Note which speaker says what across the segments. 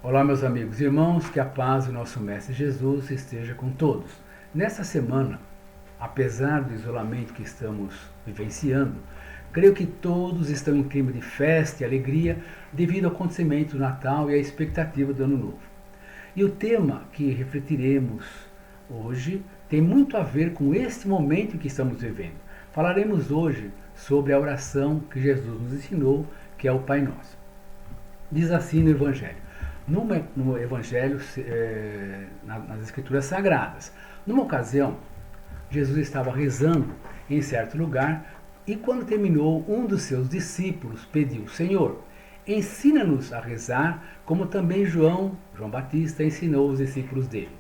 Speaker 1: Olá, meus amigos e irmãos, que a paz do nosso Mestre Jesus esteja com todos. Nesta semana, apesar do isolamento que estamos vivenciando, creio que todos estão em clima de festa e alegria devido ao acontecimento do Natal e à expectativa do Ano Novo. E o tema que refletiremos hoje tem muito a ver com este momento que estamos vivendo. Falaremos hoje sobre a oração que Jesus nos ensinou, que é o Pai Nosso. Diz assim no Evangelho. No Evangelho, nas Escrituras Sagradas. Numa ocasião, Jesus estava rezando em certo lugar e quando terminou, um dos seus discípulos pediu: Senhor, ensina-nos a rezar, como também João Batista ensinou os discípulos dele.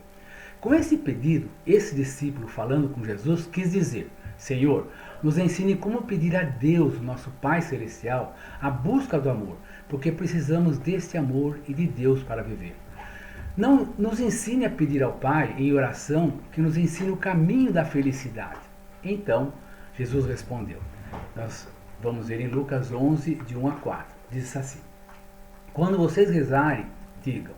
Speaker 1: Com esse pedido, esse discípulo, falando com Jesus, quis dizer: Senhor, nos ensine como pedir a Deus, nosso Pai Celestial, a busca do amor, porque precisamos deste amor e de Deus para viver. Não nos ensine a pedir ao Pai em oração que nos ensine o caminho da felicidade. Então, Jesus respondeu. Nós vamos ver em Lucas 11, de 1 a 4. Diz assim: Quando vocês rezarem, digam: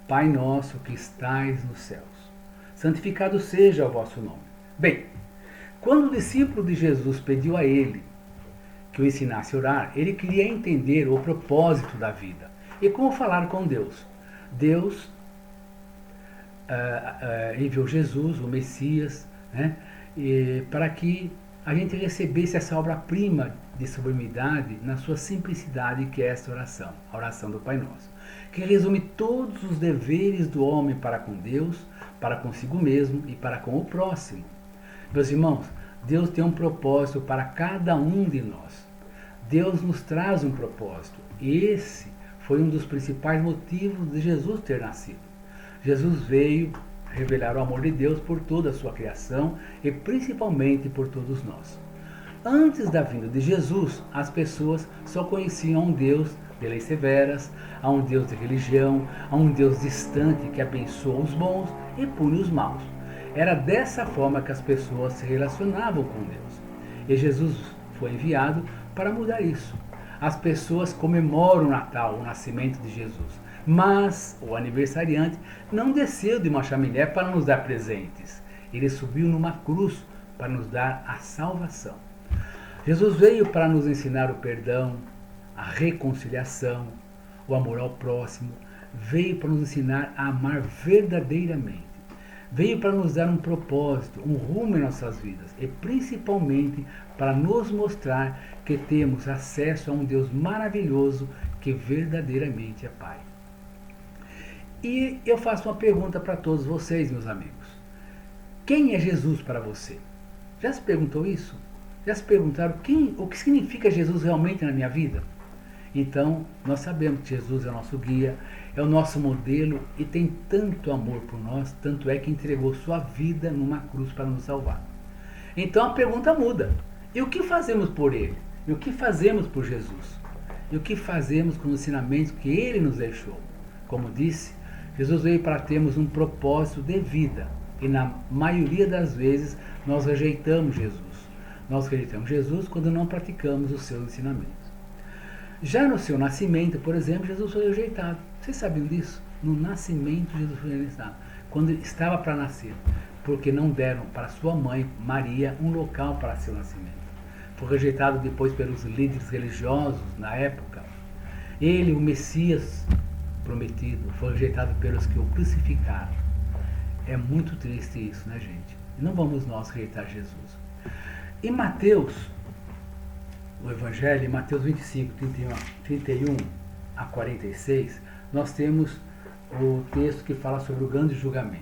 Speaker 1: Pai nosso que estais nos céus, santificado seja o vosso nome. Bem, quando o discípulo de Jesus pediu a ele que o ensinasse a orar, ele queria entender o propósito da vida e como falar com Deus. Deus enviou Jesus, o Messias, né, para que a gente recebesse essa obra-prima de sublimidade na sua simplicidade, que é esta oração, a oração do Pai Nosso, que resume todos os deveres do homem para com Deus, para consigo mesmo e para com o próximo. Meus irmãos, Deus tem um propósito para cada um de nós. Deus nos traz um propósito. E esse foi um dos principais motivos de Jesus ter nascido. Jesus veio revelar o amor de Deus por toda a sua criação e principalmente por todos nós. Antes da vinda de Jesus, as pessoas só conheciam um Deus de leis severas, a um Deus de religião, a um Deus distante que abençoa os bons e pune os maus. Era dessa forma que as pessoas se relacionavam com Deus. E Jesus foi enviado para mudar isso. As pessoas comemoram o Natal, o nascimento de Jesus. Mas o aniversariante não desceu de uma chaminé para nos dar presentes. Ele subiu numa cruz para nos dar a salvação. Jesus veio para nos ensinar o perdão, a reconciliação, o amor ao próximo. Veio para nos ensinar a amar verdadeiramente. Veio para nos dar um propósito, um rumo em nossas vidas e principalmente para nos mostrar que temos acesso a um Deus maravilhoso que verdadeiramente é Pai. E eu faço uma pergunta para todos vocês, meus amigos. Quem é Jesus para você? Já se perguntou isso? Já se perguntaram o que significa Jesus realmente na minha vida? Então, nós sabemos que Jesus é o nosso guia, é o nosso modelo e tem tanto amor por nós, tanto é que entregou sua vida numa cruz para nos salvar. Então a pergunta muda. E o que fazemos por Ele? E o que fazemos por Jesus? E o que fazemos com os ensinamentos que Ele nos deixou? Como disse, Jesus veio para termos um propósito de vida. E na maioria das vezes nós rejeitamos Jesus. Nós rejeitamos Jesus quando não praticamos os seus ensinamentos. Já no seu nascimento, por exemplo, Jesus foi rejeitado. Vocês sabiam disso? No nascimento, Jesus foi rejeitado. Quando estava para nascer. Porque não deram para sua mãe, Maria, um local para seu nascimento. Foi rejeitado depois pelos líderes religiosos na época. Ele, o Messias prometido, foi rejeitado pelos que o crucificaram. É muito triste isso, né, gente? E não vamos nós rejeitar Jesus. Em Mateus, no Evangelho, em Mateus 25, 31 a 46, nós temos o texto que fala sobre o grande julgamento.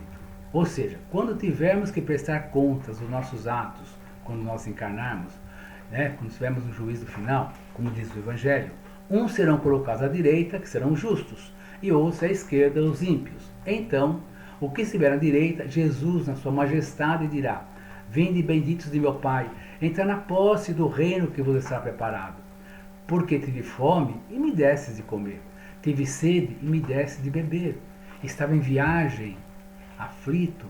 Speaker 1: Ou seja, quando tivermos que prestar contas dos nossos atos, quando nós encarnarmos, né, quando tivermos um juízo final, como diz o Evangelho, uns serão colocados à direita, que serão justos, e outros à esquerda, os ímpios. Então, o que estiver à direita, Jesus, na sua majestade, dirá: Vinde benditos de meu Pai, entrar na posse do reino que vos está preparado. Porque tive fome e me destes de comer, tive sede e me destes de beber, estava em viagem, aflito,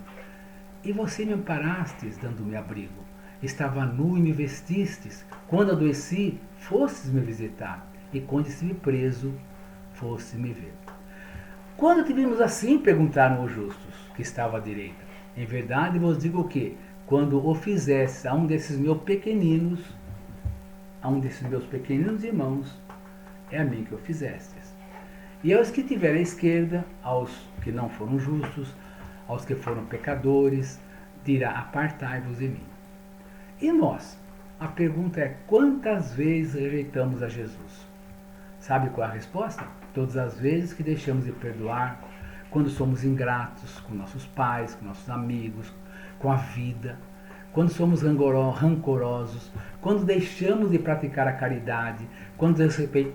Speaker 1: e você me amparastes, dando-me abrigo. Estava nu e me vestistes, quando adoeci, fostes me visitar, e quando estive preso, fostes me ver. Quando te vimos assim, perguntaram os justos, que estavam à direita. Em verdade vos digo que, quando o fizestes a um desses meus pequeninos irmãos, é a mim que o fizestes. E aos que tiverem à esquerda, aos que não foram justos, aos que foram pecadores, dirá: apartai-vos de mim. E nós? A pergunta é: quantas vezes rejeitamos a Jesus? Sabe qual é a resposta? Todas as vezes que deixamos de perdoar, quando somos ingratos com nossos pais, com nossos amigos, com a vida, quando somos rancorosos, quando deixamos de praticar a caridade, quando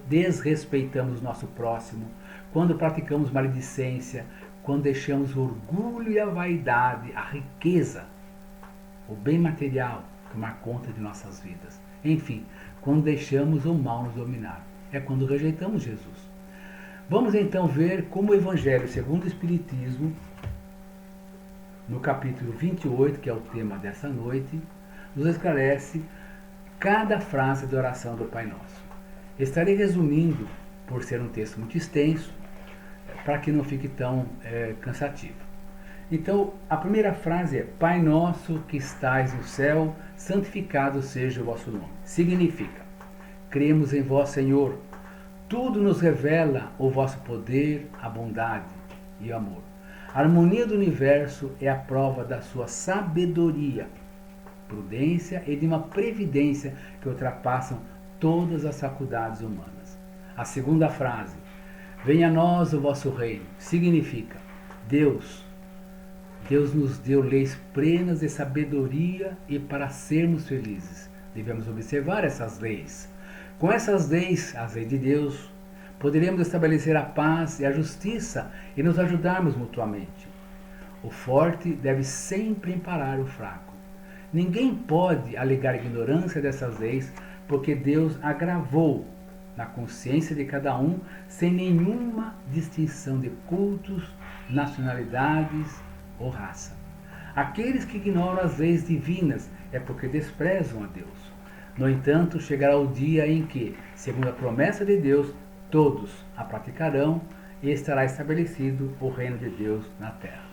Speaker 1: desrespeitamos o nosso próximo, quando praticamos maledicência, quando deixamos o orgulho e a vaidade, a riqueza, o bem material tomar conta de nossas vidas. Enfim, quando deixamos o mal nos dominar. É quando rejeitamos Jesus. Vamos então ver como o Evangelho segundo o Espiritismo, no capítulo 28, que é o tema dessa noite, nos esclarece cada frase da oração do Pai Nosso. Estarei resumindo, por ser um texto muito extenso, para que não fique tão cansativo. Então, a primeira frase é: Pai Nosso que estais no céu, santificado seja o vosso nome. Significa: cremos em vós, Senhor. Tudo nos revela o vosso poder, a bondade e o amor. A harmonia do universo é a prova da sua sabedoria, prudência e de uma previdência que ultrapassam todas as faculdades humanas. A segunda frase: venha a nós o vosso reino. Significa: Deus nos deu leis plenas de sabedoria e para sermos felizes devemos observar essas leis. Com essas leis, as leis de Deus, poderemos estabelecer a paz e a justiça e nos ajudarmos mutuamente. O forte deve sempre amparar o fraco. Ninguém pode alegar ignorância dessas leis, porque Deus agravou na consciência de cada um, sem nenhuma distinção de cultos, nacionalidades ou raça. Aqueles que ignoram as leis divinas é porque desprezam a Deus. No entanto, chegará o dia em que, segundo a promessa de Deus, todos a praticarão e estará estabelecido o reino de Deus na terra.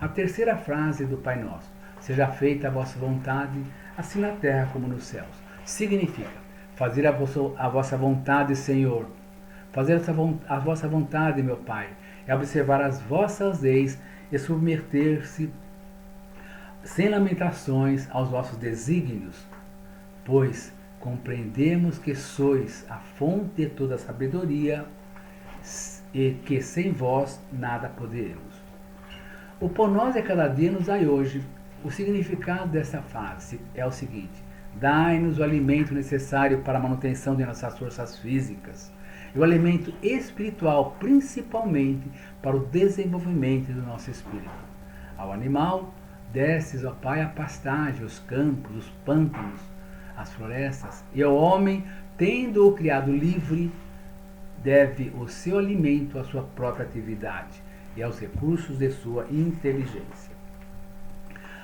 Speaker 1: A terceira frase do Pai Nosso: seja feita a vossa vontade, assim na terra como nos céus. Significa: fazer a vossa vontade, Senhor. Fazer a vossa vontade, meu Pai, é observar as vossas leis e submeter-se sem lamentações aos vossos desígnios, pois compreendemos que sois a fonte de toda a sabedoria e que sem vós nada poderemos. O pão nosso de cada dia nos dai hoje. O significado dessa frase é o seguinte: dai-nos o alimento necessário para a manutenção de nossas forças físicas e o alimento espiritual, principalmente para o desenvolvimento do nosso espírito. Ao animal, destes, ó Pai, a pastagem, os campos, os pântanos, as florestas, e ao homem, tendo-o criado livre, deve o seu alimento à sua própria atividade e aos recursos de sua inteligência.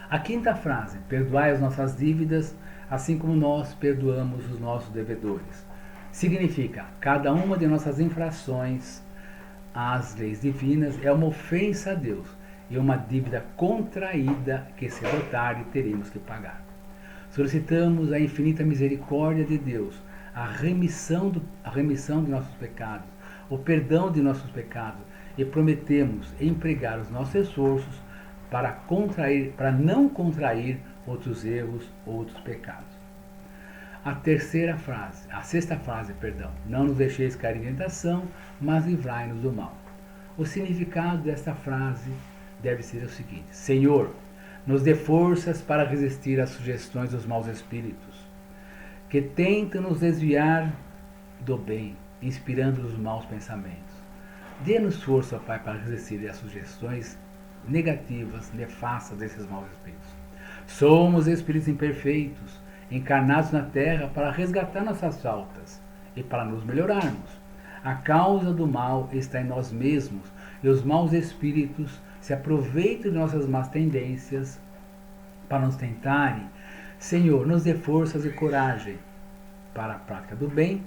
Speaker 1: A quinta frase: perdoai as nossas dívidas, assim como nós perdoamos os nossos devedores. Significa: cada uma de nossas infrações às leis divinas é uma ofensa a Deus e uma dívida contraída que cedo ou tarde teremos que pagar. Solicitamos a infinita misericórdia de Deus, a remissão de nossos pecados, o perdão de nossos pecados, e prometemos empregar os nossos esforços para não contrair outros erros, outros pecados. A sexta frase, não nos deixeis cair em tentação, mas livrai-nos do mal. O significado desta frase deve ser o seguinte: Senhor, nos dê forças para resistir às sugestões dos maus espíritos, que tentam nos desviar do bem, inspirando os maus pensamentos. Dê-nos força, Pai, para resistir às sugestões negativas, nefastas desses maus espíritos. Somos espíritos imperfeitos, encarnados na Terra para resgatar nossas faltas e para nos melhorarmos. A causa do mal está em nós mesmos e os maus espíritos se aproveitam de nossas más tendências para nos tentarem. Senhor, nos dê forças e coragem para a prática do bem,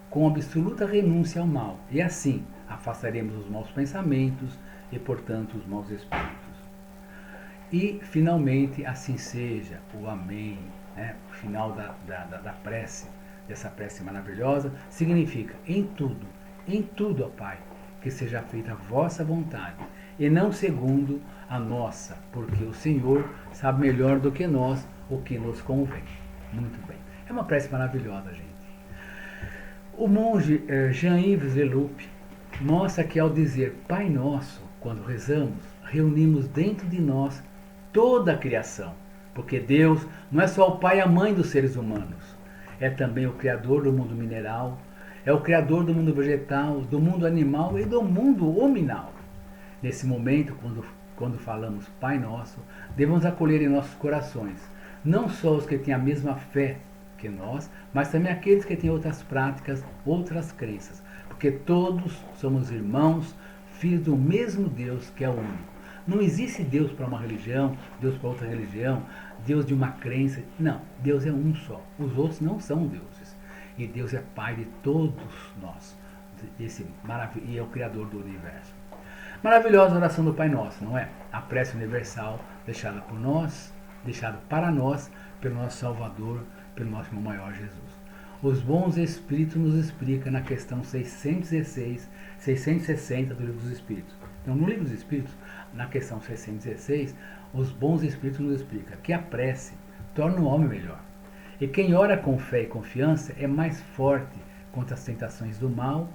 Speaker 1: com absoluta renúncia ao mal, e assim afastaremos os maus pensamentos e, portanto, os maus espíritos. E, finalmente, assim seja, o amém, né? O final da prece, dessa prece maravilhosa, significa em tudo, ó Pai, que seja feita a vossa vontade, e não segundo a nossa, porque o Senhor sabe melhor do que nós o que nos convém. Muito bem. É uma prece maravilhosa, gente. O monge Jean-Yves Leloup mostra que ao dizer Pai Nosso, quando rezamos, reunimos dentro de nós toda a criação, porque Deus não é só o pai e a mãe dos seres humanos, é também o Criador do mundo mineral, é o Criador do mundo vegetal, do mundo animal e do mundo hominal. Nesse momento, quando falamos Pai Nosso, devemos acolher em nossos corações, não só os que têm a mesma fé que nós, mas também aqueles que têm outras práticas, outras crenças, porque todos somos irmãos, filhos do mesmo Deus que é o único. Não existe Deus para uma religião, Deus para outra religião, Deus de uma crença. Não, Deus é um só. Os outros não são deuses. E Deus é Pai de todos nós. E é o Criador do universo. Maravilhosa a oração do Pai Nosso, não é? A prece universal deixada por nós, deixada para nós, pelo nosso Salvador, pelo nosso irmão maior Jesus. Os bons Espíritos nos explica na questão 660 do Livro dos Espíritos. Então, no Livro dos Espíritos, na questão 616, os bons Espíritos nos explicam que a prece torna o homem melhor. E quem ora com fé e confiança é mais forte contra as tentações do mal,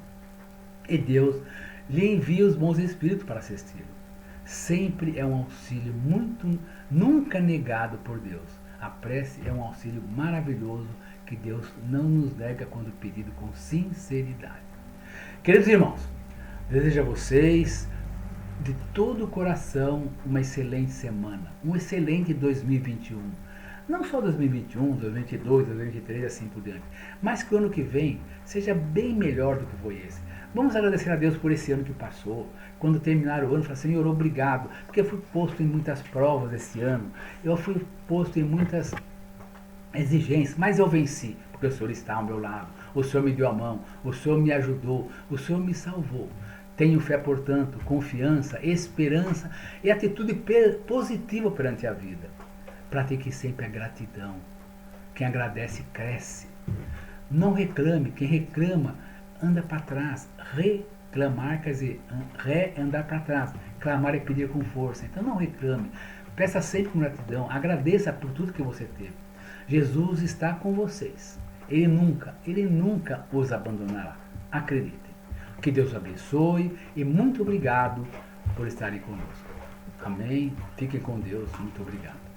Speaker 1: e Deus lhe envia os bons Espíritos para assisti-lo. Sempre é um auxílio nunca negado por Deus. A prece é um auxílio maravilhoso que Deus não nos nega quando pedido com sinceridade. Queridos irmãos, desejo a vocês de todo o coração uma excelente semana, um excelente 2021. Não só 2021, 2022, 2023 e assim por diante, mas que o ano que vem seja bem melhor do que foi esse. Vamos agradecer a Deus por esse ano que passou. Quando terminar o ano, falar, Senhor, obrigado, porque eu fui posto em muitas provas esse ano, eu fui posto em muitas exigências, mas eu venci, porque o Senhor está ao meu lado, o Senhor me deu a mão, o Senhor me ajudou, o Senhor me salvou. Tenho fé, portanto, confiança, esperança e atitude positiva perante a vida. Pratique sempre a gratidão. Quem agradece, cresce. Não reclame. Quem reclama, anda para trás. Reclamar quer dizer, andar para trás. Clamar é pedir com força. Então não reclame. Peça sempre com gratidão. Agradeça por tudo que você teve. Jesus está com vocês. Ele nunca os abandonará. Acreditem. Que Deus abençoe e muito obrigado por estarem conosco. Amém. Fiquem com Deus. Muito obrigado.